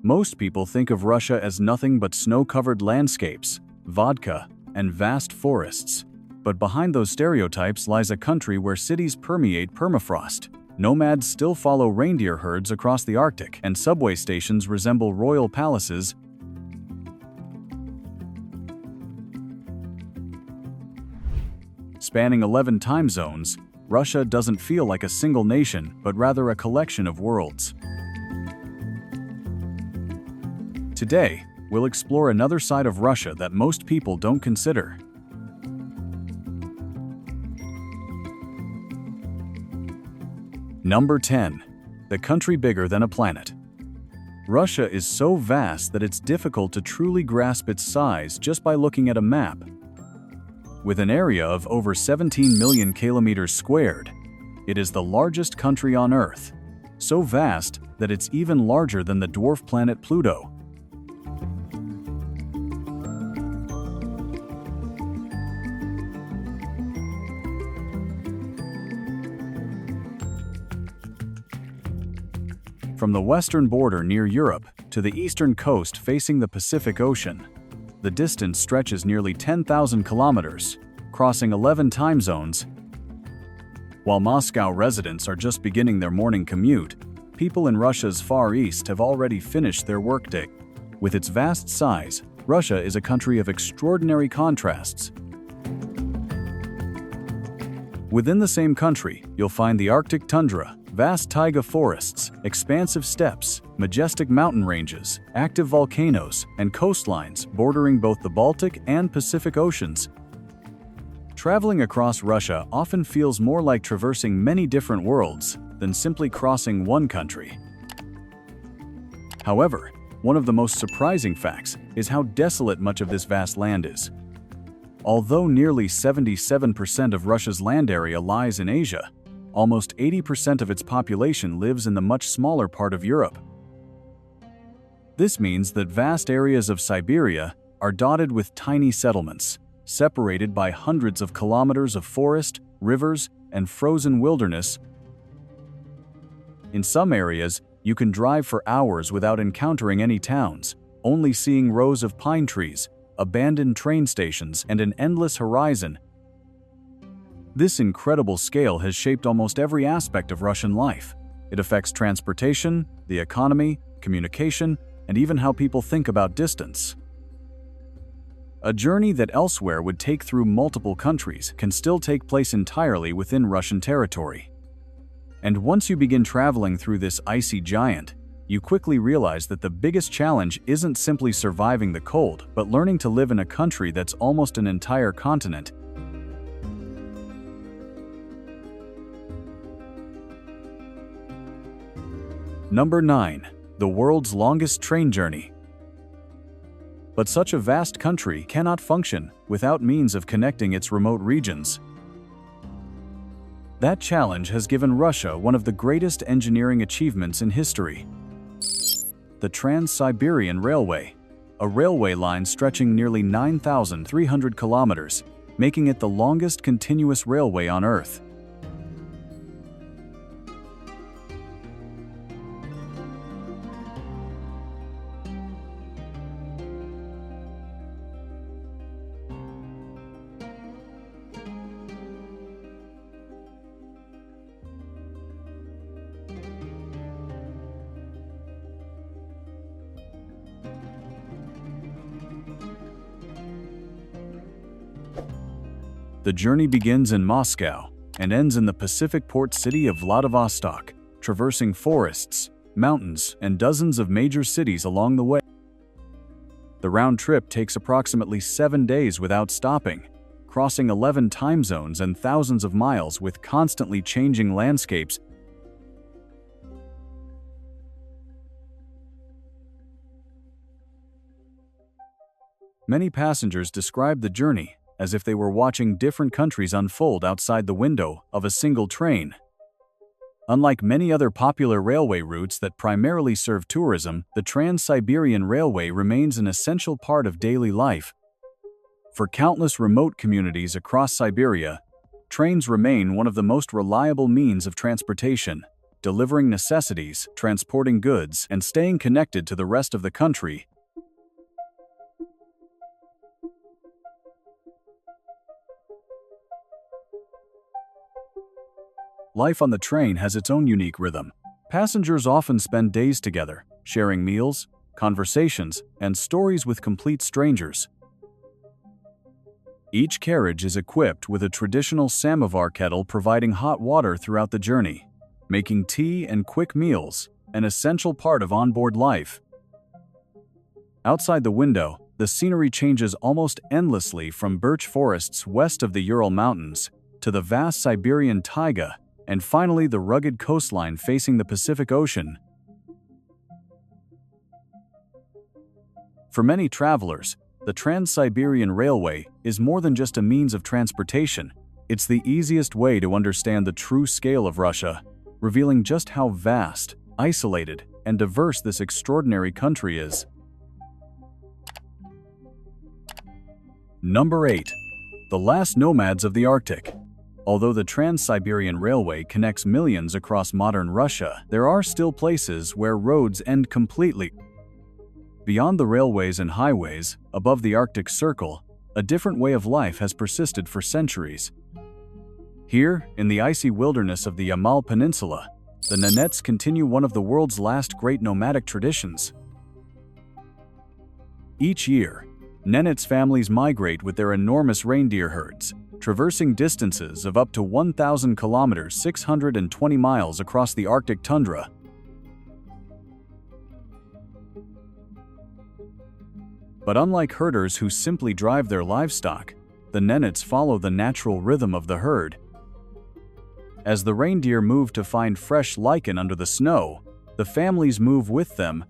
Most people think of Russia as nothing but snow-covered landscapes, vodka, and vast forests. But behind those stereotypes lies a country where cities permeate permafrost. Nomads still follow reindeer herds across the Arctic, and subway stations resemble royal palaces. Spanning 11 time zones, Russia doesn't feel like a single nation, but rather a collection of worlds. Today, we'll explore another side of Russia that most people don't consider. Number 10. The country bigger than a planet. Russia is so vast that it's difficult to truly grasp its size just by looking at a map. With an area of over 17 million kilometers squared, it is the largest country on Earth, so vast that it's even larger than the dwarf planet Pluto. From the western border near Europe to the eastern coast facing the Pacific Ocean, the distance stretches nearly 10,000 kilometers, crossing 11 time zones. While Moscow residents are just beginning their morning commute, people in Russia's Far East have already finished their workday. With its vast size, Russia is a country of extraordinary contrasts. Within the same country, you'll find the Arctic tundra, vast taiga forests, expansive steppes, majestic mountain ranges, active volcanoes, and coastlines bordering both the Baltic and Pacific Oceans. Traveling across Russia often feels more like traversing many different worlds than simply crossing one country. However, one of the most surprising facts is how desolate much of this vast land is. Although nearly 77% of Russia's land area lies in Asia, almost 80% of its population lives in the much smaller part of Europe. This means that vast areas of Siberia are dotted with tiny settlements, separated by hundreds of kilometers of forest, rivers, and frozen wilderness. In some areas, you can drive for hours without encountering any towns, only seeing rows of pine trees, abandoned train stations, and an endless horizon. This incredible scale has shaped almost every aspect of Russian life. It affects transportation, the economy, communication, and even how people think about distance. A journey that elsewhere would take through multiple countries can still take place entirely within Russian territory. And once you begin traveling through this icy giant, you quickly realize that the biggest challenge isn't simply surviving the cold, but learning to live in a country that's almost an entire continent. Number 9. The world's longest train journey. But such a vast country cannot function without means of connecting its remote regions. That challenge has given Russia one of the greatest engineering achievements in history: the Trans-Siberian Railway, a railway line stretching nearly 9,300 kilometers, making it the longest continuous railway on Earth. The journey begins in Moscow and ends in the Pacific port city of Vladivostok, traversing forests, mountains, and dozens of major cities along the way. The round trip takes approximately 7 days without stopping, crossing 11 time zones and thousands of miles with constantly changing landscapes. Many passengers describe the journey as if they were watching different countries unfold outside the window of a single train. Unlike many other popular railway routes that primarily serve tourism, the Trans-Siberian Railway remains an essential part of daily life. For countless remote communities across Siberia, trains remain one of the most reliable means of transportation, delivering necessities, transporting goods, and staying connected to the rest of the country. Life on the train has its own unique rhythm. Passengers often spend days together, sharing meals, conversations, and stories with complete strangers. Each carriage is equipped with a traditional samovar kettle providing hot water throughout the journey, making tea and quick meals an essential part of onboard life. Outside the window, the scenery changes almost endlessly from birch forests west of the Ural Mountains to the vast Siberian taiga, and finally the rugged coastline facing the Pacific Ocean. For many travelers, the Trans-Siberian Railway is more than just a means of transportation. It's the easiest way to understand the true scale of Russia, revealing just how vast, isolated, and diverse this extraordinary country is. Number 8. The last nomads of the Arctic. Although the Trans-Siberian Railway connects millions across modern Russia, there are still places where roads end completely. Beyond the railways and highways, above the Arctic Circle, a different way of life has persisted for centuries. Here, in the icy wilderness of the Yamal Peninsula, the Nenets continue one of the world's last great nomadic traditions. Each year, Nenets families migrate with their enormous reindeer herds, traversing distances of up to 1,000 kilometers (620 miles) across the Arctic tundra. But unlike herders who simply drive their livestock, the Nenets follow the natural rhythm of the herd. As the reindeer move to find fresh lichen under the snow, the families move with them.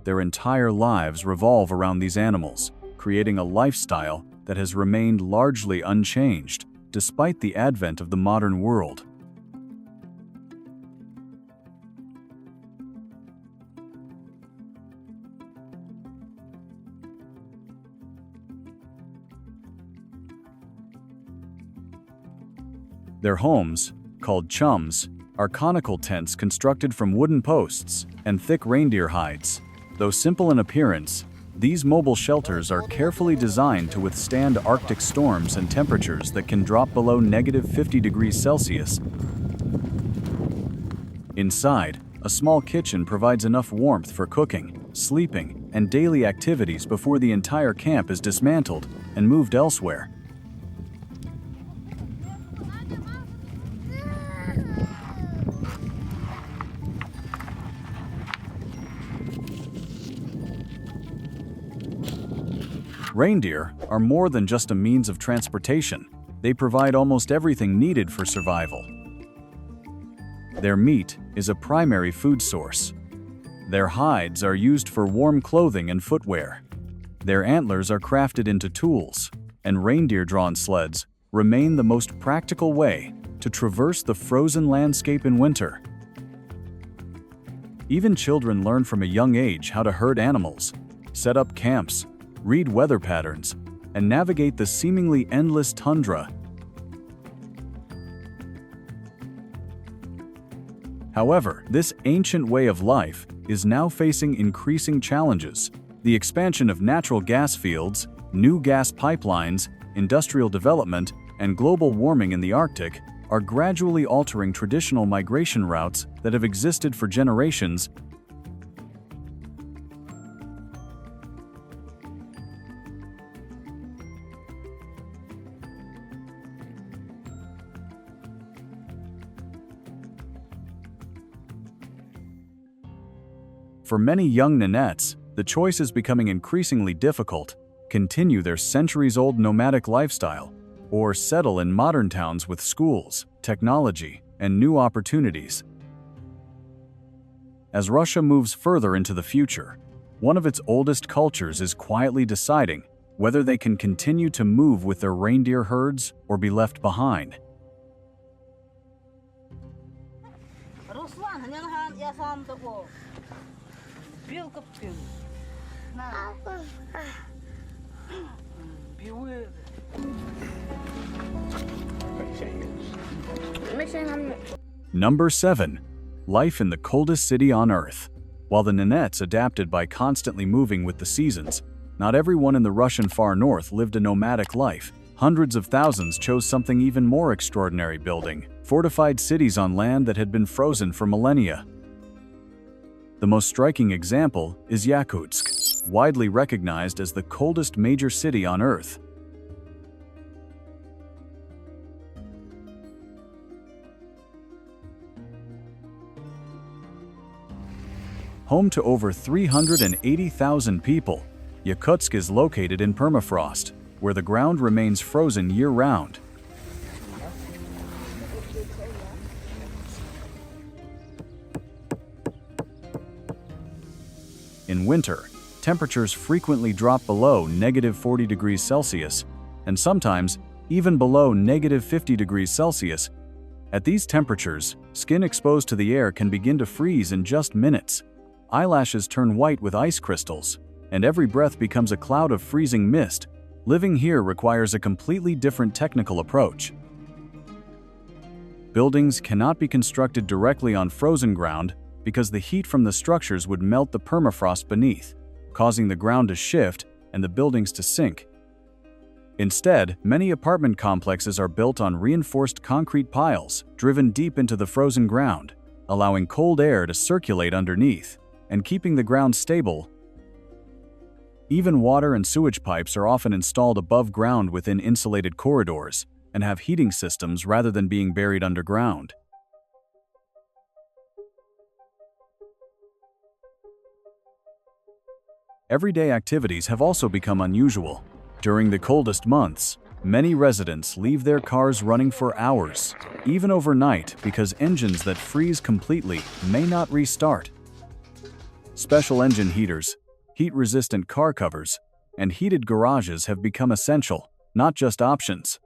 Their entire lives revolve around these animals, creating a lifestyle that has remained largely unchanged, despite the advent of the modern world. Their homes, called chums, are conical tents constructed from wooden posts and thick reindeer hides. Though simple in appearance, these mobile shelters are carefully designed to withstand Arctic storms and temperatures that can drop below -50°C. Inside, a small kitchen provides enough warmth for cooking, sleeping, and daily activities before the entire camp is dismantled and moved elsewhere. Reindeer are more than just a means of transportation. They provide almost everything needed for survival. Their meat is a primary food source. Their hides are used for warm clothing and footwear. Their antlers are crafted into tools, and reindeer-drawn sleds remain the most practical way to traverse the frozen landscape in winter. Even children learn from a young age how to herd animals, set up camps, read weather patterns, and navigate the seemingly endless tundra. However, this ancient way of life is now facing increasing challenges. The expansion of natural gas fields, new gas pipelines, industrial development, and global warming in the Arctic are gradually altering traditional migration routes that have existed for generations. For many young Nenets, the choice is becoming increasingly difficult: continue their centuries-old nomadic lifestyle, or settle in modern towns with schools, technology, and new opportunities. As Russia moves further into the future, one of its oldest cultures is quietly deciding whether they can continue to move with their reindeer herds or be left behind. Number 7. Life in the coldest city on Earth. While the Nenettes adapted by constantly moving with the seasons, not everyone in the Russian far north lived a nomadic life. Hundreds of thousands chose something even more extraordinary, building fortified cities on land that had been frozen for millennia. The most striking example is Yakutsk, widely recognized as the coldest major city on Earth. Home to over 380,000 people, Yakutsk is located in permafrost, where the ground remains frozen year-round. In winter, temperatures frequently drop below -40 degrees Celsius, and sometimes even below -50 degrees Celsius. At these temperatures, skin exposed to the air can begin to freeze in just minutes. Eyelashes turn white with ice crystals, and every breath becomes a cloud of freezing mist. Living here requires a completely different technical approach. Buildings cannot be constructed directly on frozen ground because the heat from the structures would melt the permafrost beneath, causing the ground to shift and the buildings to sink. Instead, many apartment complexes are built on reinforced concrete piles driven deep into the frozen ground, allowing cold air to circulate underneath and keeping the ground stable. Even water and sewage pipes are often installed above ground within insulated corridors and have heating systems rather than being buried underground. Everyday activities have also become unusual. During the coldest months, many residents leave their cars running for hours, even overnight, because engines that freeze completely may not restart. Special engine heaters, heat-resistant car covers, and heated garages have become essential, not just options.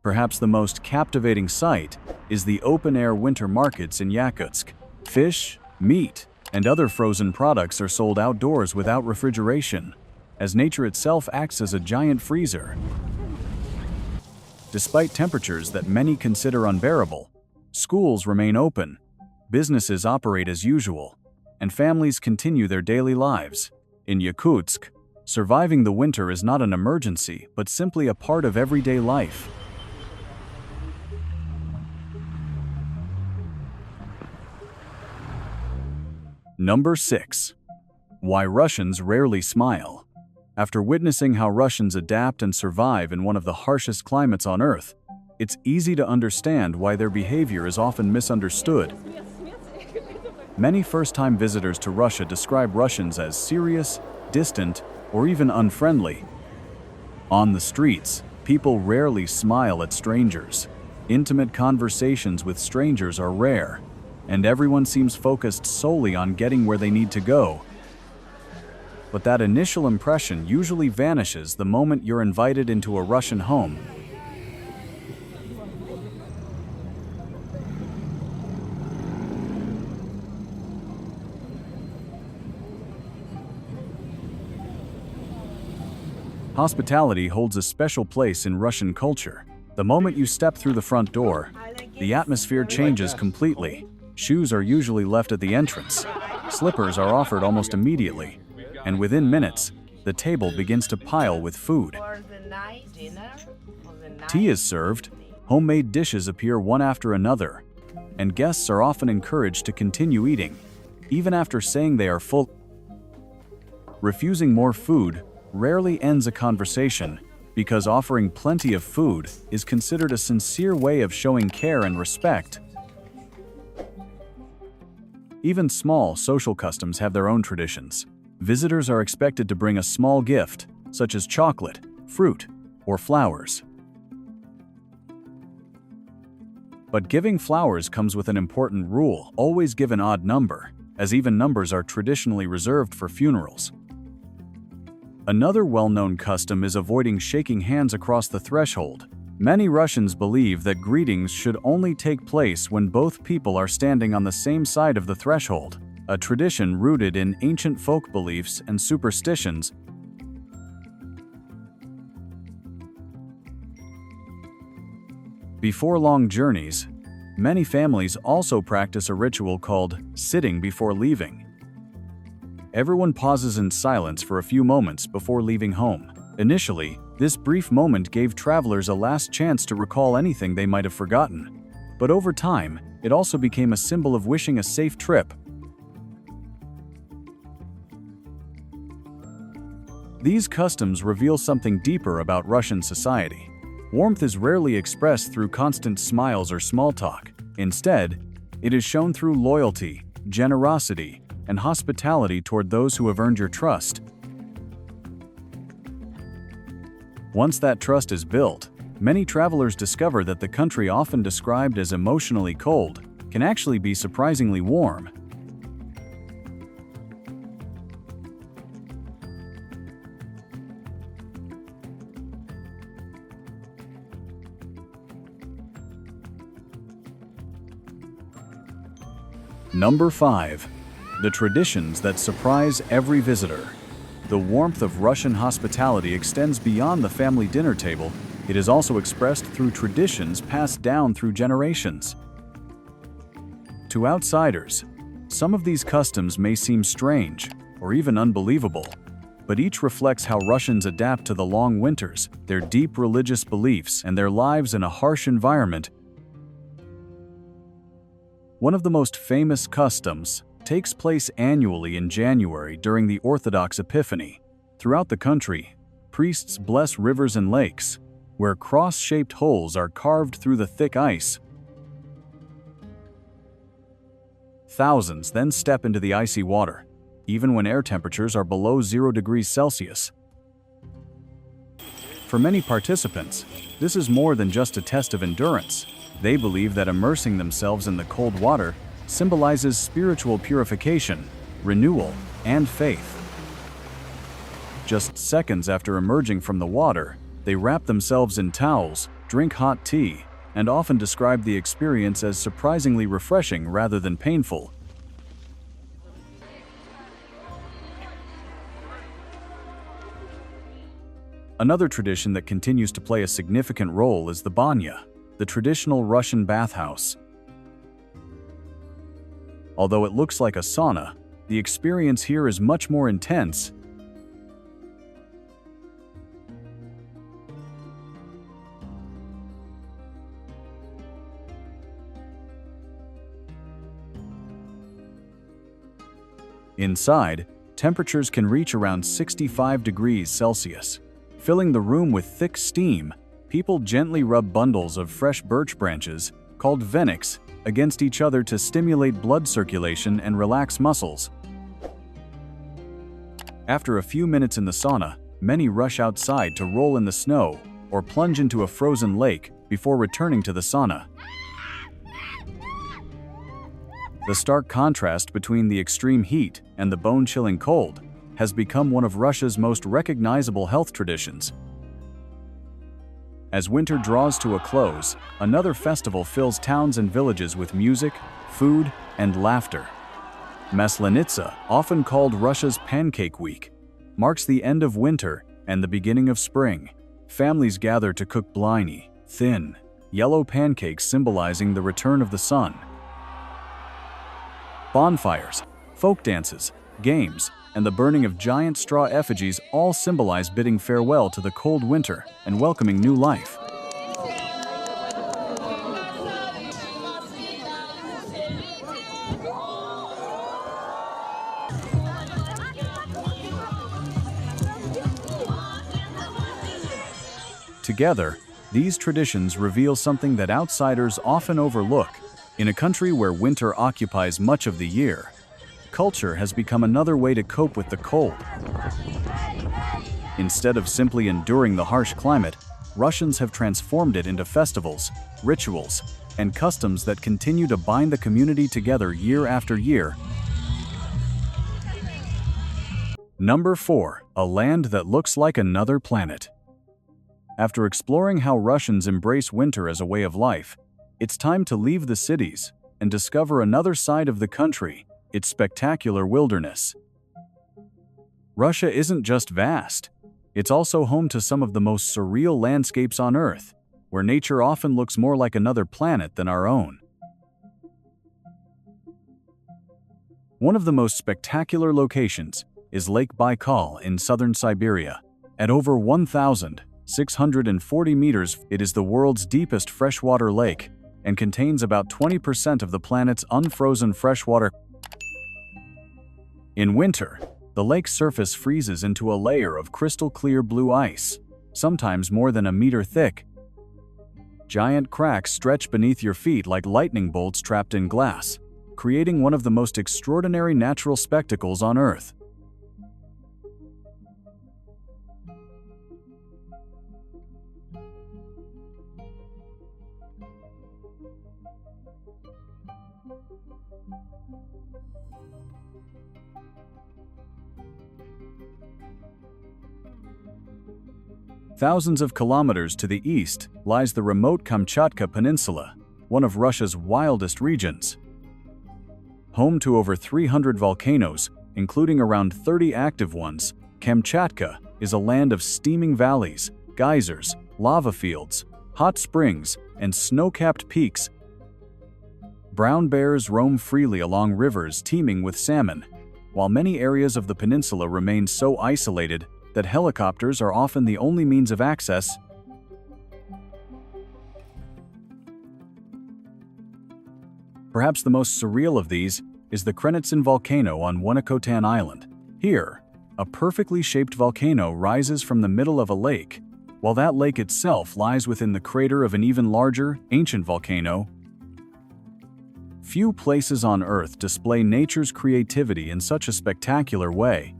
Perhaps the most captivating sight is the open-air winter markets in Yakutsk. Fish, meat, and other frozen products are sold outdoors without refrigeration, as nature itself acts as a giant freezer. Despite temperatures that many consider unbearable, schools remain open, businesses operate as usual, and families continue their daily lives. In Yakutsk, surviving the winter is not an emergency, but simply a part of everyday life. Number 6. Why Russians rarely smile. After witnessing how Russians adapt and survive in one of the harshest climates on Earth, it's easy to understand why their behavior is often misunderstood. Many first-time visitors to Russia describe Russians as serious, distant, or even unfriendly. On the streets, people rarely smile at strangers. Intimate conversations with strangers are rare, and everyone seems focused solely on getting where they need to go. But that initial impression usually vanishes the moment you're invited into a Russian home. Hospitality holds a special place in Russian culture. The moment you step through the front door, the atmosphere changes completely. Shoes are usually left at the entrance. Slippers are offered almost immediately, and within minutes, the table begins to pile with food. Tea is served, homemade dishes appear one after another, and guests are often encouraged to continue eating, even after saying they are full. Refusing more food rarely ends a conversation, because offering plenty of food is considered a sincere way of showing care and respect. Even small social customs have their own traditions. Visitors are expected to bring a small gift, such as chocolate, fruit, or flowers. But giving flowers comes with an important rule: always give an odd number, as even numbers are traditionally reserved for funerals. Another well-known custom is avoiding shaking hands across the threshold. Many Russians believe that greetings should only take place when both people are standing on the same side of the threshold, a tradition rooted in ancient folk beliefs and superstitions. Before long journeys, many families also practice a ritual called sitting before leaving. Everyone pauses in silence for a few moments before leaving home. Initially, this brief moment gave travelers a last chance to recall anything they might have forgotten. But over time, it also became a symbol of wishing a safe trip. These customs reveal something deeper about Russian society. Warmth is rarely expressed through constant smiles or small talk. Instead, it is shown through loyalty, generosity, and hospitality toward those who have earned your trust. Once that trust is built, many travelers discover that the country often described as emotionally cold can actually be surprisingly warm. Number 5. The traditions that surprise every visitor. The warmth of Russian hospitality extends beyond the family dinner table. It is also expressed through traditions passed down through generations. To outsiders, some of these customs may seem strange or even unbelievable, but each reflects how Russians adapt to the long winters, their deep religious beliefs, and their lives in a harsh environment. One of the most famous customs takes place annually in January during the Orthodox Epiphany. Throughout the country, priests bless rivers and lakes, where cross-shaped holes are carved through the thick ice. Thousands then step into the icy water, even when air temperatures are below 0 degrees Celsius. For many participants, this is more than just a test of endurance. They believe that immersing themselves in the cold water symbolizes spiritual purification, renewal, and faith. Just seconds after emerging from the water, they wrap themselves in towels, drink hot tea, and often describe the experience as surprisingly refreshing rather than painful. Another tradition that continues to play a significant role is the banya, the traditional Russian bathhouse. Although it looks like a sauna, the experience here is much more intense. Inside, temperatures can reach around 65 degrees Celsius. Filling the room with thick steam, people gently rub bundles of fresh birch branches, called veniks, against each other to stimulate blood circulation and relax muscles. After a few minutes in the sauna, many rush outside to roll in the snow or plunge into a frozen lake before returning to the sauna. The stark contrast between the extreme heat and the bone-chilling cold has become one of Russia's most recognizable health traditions. As winter draws to a close, another festival fills towns and villages with music, food, and laughter. Maslenitsa, often called Russia's Pancake Week, marks the end of winter and the beginning of spring. Families gather to cook blyny, thin, yellow pancakes symbolizing the return of the sun. Bonfires, folk dances, games, and the burning of giant straw effigies all symbolize bidding farewell to the cold winter and welcoming new life. Together, these traditions reveal something that outsiders often overlook. In a country where winter occupies much of the year, culture has become another way to cope with the cold. Instead of simply enduring the harsh climate, Russians have transformed it into festivals, rituals, and customs that continue to bind the community together year after year. Number 4. A land that looks like another planet. After exploring how Russians embrace winter as a way of life, it's time to leave the cities and discover another side of the country, its spectacular wilderness. Russia isn't just vast, it's also home to some of the most surreal landscapes on Earth. where nature often looks more like another planet than our own. One of the most spectacular locations is Lake Baikal in southern Siberia. At over 1,640 meters, it is the world's deepest freshwater lake and contains about 20% of the planet's unfrozen freshwater. In winter, the lake's surface freezes into a layer of crystal-clear blue ice, sometimes more than a meter thick. Giant cracks stretch beneath your feet like lightning bolts trapped in glass, creating one of the most extraordinary natural spectacles on Earth. Thousands of kilometers to the east lies the remote Kamchatka Peninsula, one of Russia's wildest regions. Home to over 300 volcanoes, including around 30 active ones, Kamchatka is a land of steaming valleys, geysers, lava fields, hot springs, and snow-capped peaks. Brown bears roam freely along rivers teeming with salmon, while many areas of the peninsula remain so isolated that helicopters are often the only means of access. Perhaps the most surreal of these is the Krenitsin volcano on Wonakotan Island. Here, a perfectly shaped volcano rises from the middle of a lake, while that lake itself lies within the crater of an even larger, ancient volcano. Few places on Earth display nature's creativity in such a spectacular way.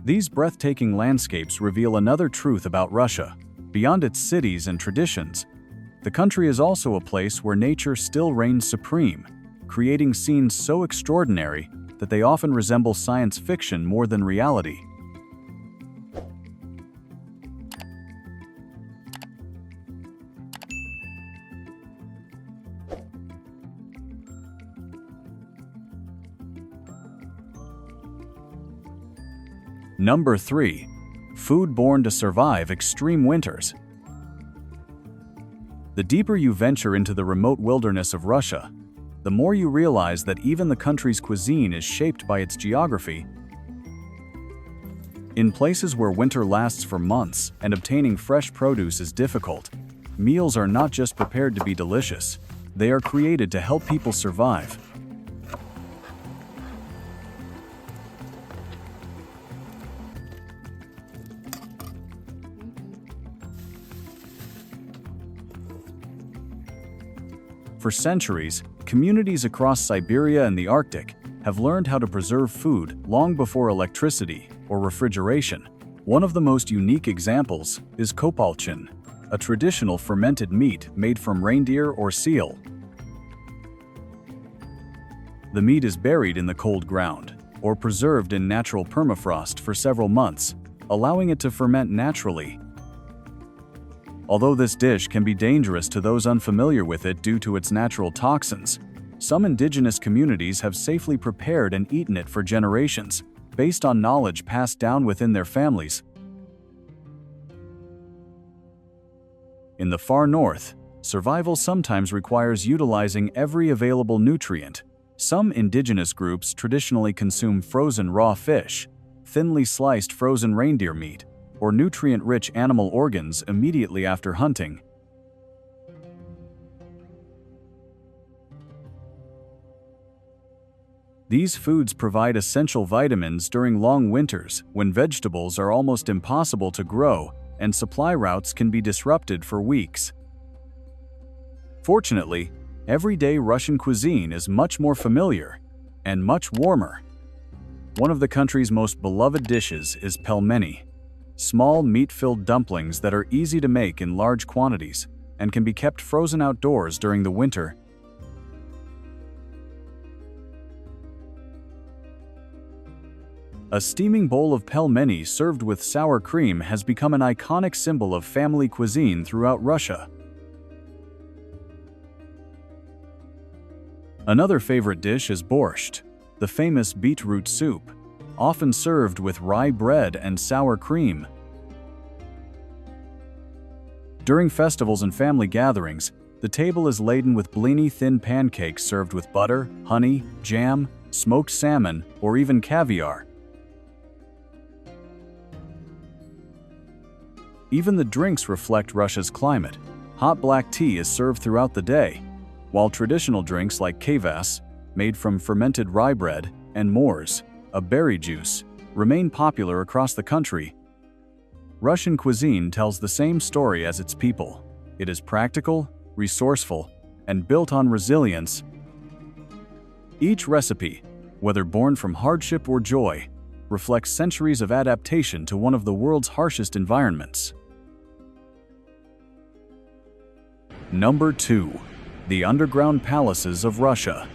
These breathtaking landscapes reveal another truth about Russia. Beyond its cities and traditions, the country is also a place where nature still reigns supreme, creating scenes so extraordinary that they often resemble science fiction more than reality. Number 3. Food born to survive extreme winters. The deeper you venture into the remote wilderness of Russia, the more you realize that even the country's cuisine is shaped by its geography. In places where winter lasts for months and obtaining fresh produce is difficult, meals are not just prepared to be delicious, they are created to help people survive. For centuries, communities across Siberia and the Arctic have learned how to preserve food long before electricity or refrigeration. One of the most unique examples is kopalchin, a traditional fermented meat made from reindeer or seal. The meat is buried in the cold ground or preserved in natural permafrost for several months, allowing it to ferment naturally. Although this dish can be dangerous to those unfamiliar with it due to its natural toxins, some indigenous communities have safely prepared and eaten it for generations, based on knowledge passed down within their families. In the far north, survival sometimes requires utilizing every available nutrient. Some indigenous groups traditionally consume frozen raw fish, thinly sliced frozen reindeer meat, or nutrient-rich animal organs immediately after hunting. These foods provide essential vitamins during long winters when vegetables are almost impossible to grow and supply routes can be disrupted for weeks. Fortunately, everyday Russian cuisine is much more familiar and much warmer. One of the country's most beloved dishes is pelmeni, small meat-filled dumplings that are easy to make in large quantities and can be kept frozen outdoors during the winter. A steaming bowl of pelmeni served with sour cream has become an iconic symbol of family cuisine throughout Russia. Another favorite dish is borscht, the famous beetroot soup, often served with rye bread and sour cream. During festivals and family gatherings, the table is laden with blini thin pancakes served with butter, honey, jam, smoked salmon, or even caviar. Even the drinks reflect Russia's climate. Hot black tea is served throughout the day, while traditional drinks like kvass, made from fermented rye bread, and mors, a berry juice, remain popular across the country. Russian cuisine tells the same story as its people. It is practical, resourceful, and built on resilience. Each recipe, whether born from hardship or joy, reflects centuries of adaptation to one of the world's harshest environments. Number 2. The underground palaces of Russia.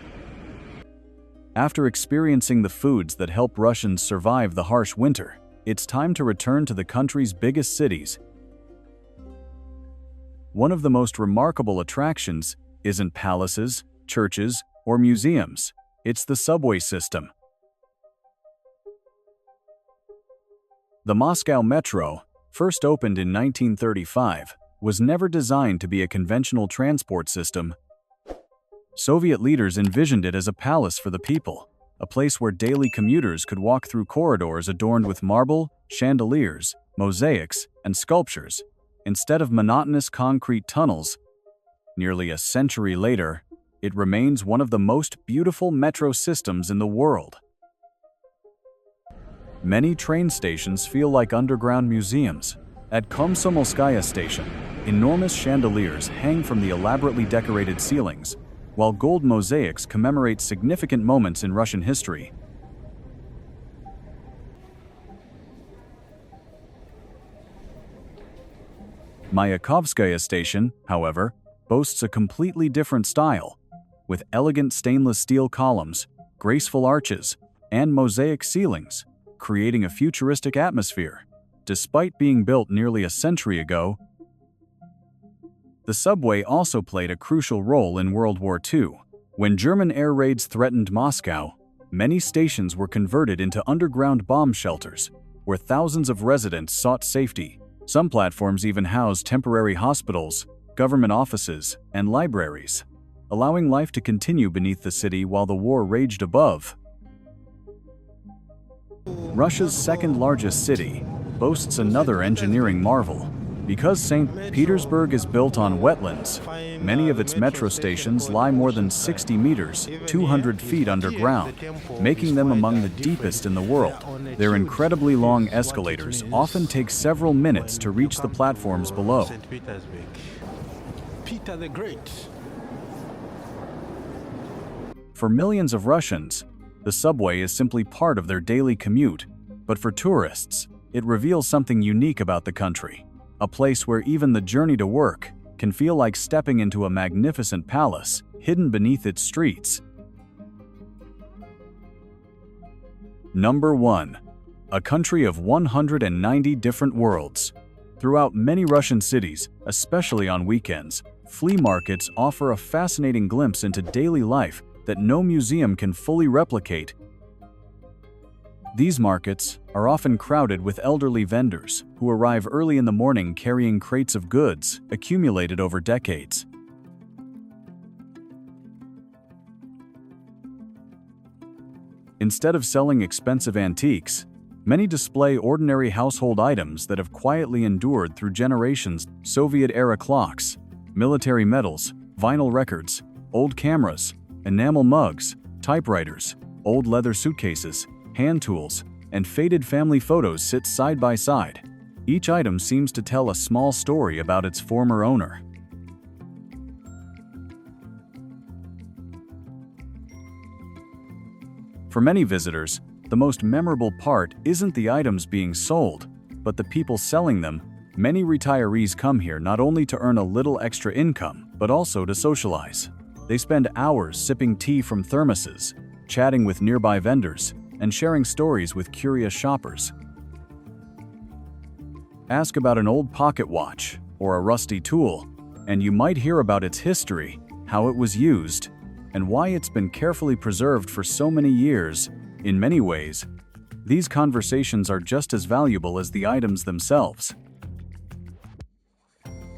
After experiencing the foods that help Russians survive the harsh winter, it's time to return to the country's biggest cities. One of the most remarkable attractions isn't palaces, churches, or museums. It's the subway system. The Moscow Metro, first opened in 1935, was never designed to be a conventional transport system. Soviet leaders envisioned it as a palace for the people, a place where daily commuters could walk through corridors adorned with marble, chandeliers, mosaics, and sculptures, instead of monotonous concrete tunnels. Nearly a century later, it remains one of the most beautiful metro systems in the world. Many train stations feel like underground museums. At Komsomolskaya Station, enormous chandeliers hang from the elaborately decorated ceilings, while gold mosaics commemorate significant moments in Russian history. Mayakovskaya Station, however, boasts a completely different style, with elegant stainless steel columns, graceful arches, and mosaic ceilings, creating a futuristic atmosphere. Despite being built nearly a century ago, the subway also played a crucial role in World War II. When German air raids threatened Moscow, many stations were converted into underground bomb shelters, where thousands of residents sought safety. Some platforms even housed temporary hospitals, government offices, and libraries, allowing life to continue beneath the city while the war raged above. Russia's second-largest city boasts another engineering marvel. Because St. Petersburg is built on wetlands, many of its metro stations lie more than 60 meters, 200 feet underground, making them among the deepest in the world. Their incredibly long escalators often take several minutes to reach the platforms below. Peter the Great. For millions of Russians, the subway is simply part of their daily commute, but for tourists, it reveals something unique about the country, a place where even the journey to work can feel like stepping into a magnificent palace hidden beneath its streets. Number 1. A country of 190 different worlds. Throughout many Russian cities, especially on weekends, flea markets offer a fascinating glimpse into daily life that no museum can fully replicate. These markets are often crowded with elderly vendors who arrive early in the morning carrying crates of goods accumulated over decades. Instead of selling expensive antiques, many display ordinary household items that have quietly endured through generations: Soviet-era clocks, military medals, vinyl records, old cameras, enamel mugs, typewriters, old leather suitcases, hand tools, and faded family photos sit side by side. Each item seems to tell a small story about its former owner. For many visitors, the most memorable part isn't the items being sold, but the people selling them. Many retirees come here not only to earn a little extra income, but also to socialize. They spend hours sipping tea from thermoses, chatting with nearby vendors, and sharing stories with curious shoppers. Ask about an old pocket watch or a rusty tool, and you might hear about its history, how it was used, and why it's been carefully preserved for so many years. In many ways, these conversations are just as valuable as the items themselves.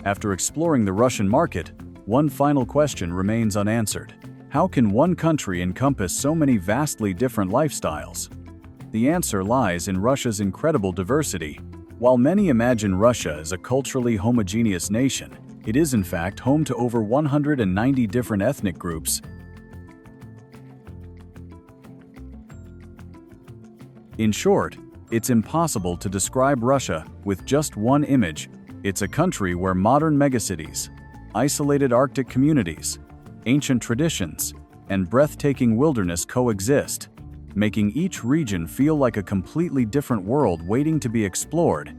After exploring the Russian market, one final question remains unanswered. How can one country encompass so many vastly different lifestyles? The answer lies in Russia's incredible diversity. While many imagine Russia as a culturally homogeneous nation, it is in fact home to over 190 different ethnic groups. In short, it's impossible to describe Russia with just one image. It's a country where modern megacities, isolated Arctic communities, ancient traditions, and breathtaking wilderness coexist, making each region feel like a completely different world waiting to be explored.